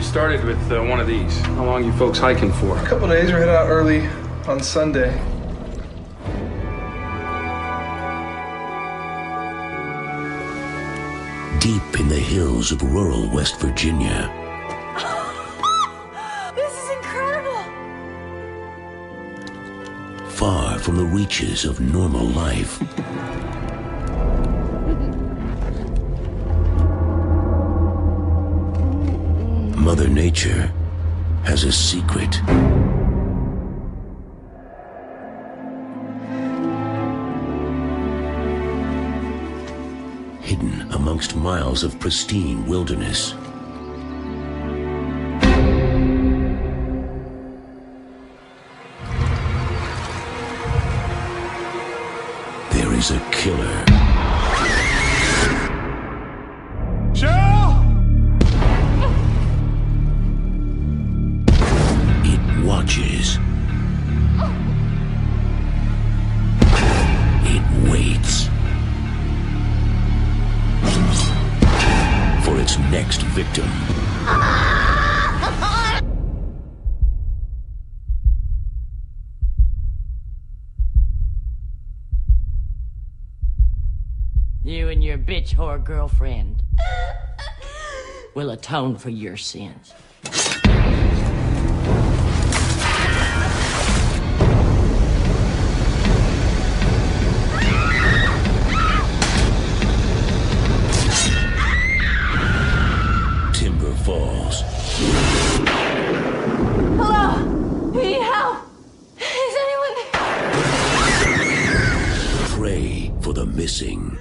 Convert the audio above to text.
started with one of these. How long you folks hiking for? A couple days. We're headed out early on Sunday. Deep in the hills of rural West Virginia. This is incredible! Far from the reaches of normal life. Mother Nature has a secret. Hidden amongst miles of pristine wilderness. There is a killer. It watches. It waits. For its next victim. You and your bitch whore girlfriend will atone for your sins. Falls. Hello? We need help. Is anyone there? Pray for the missing.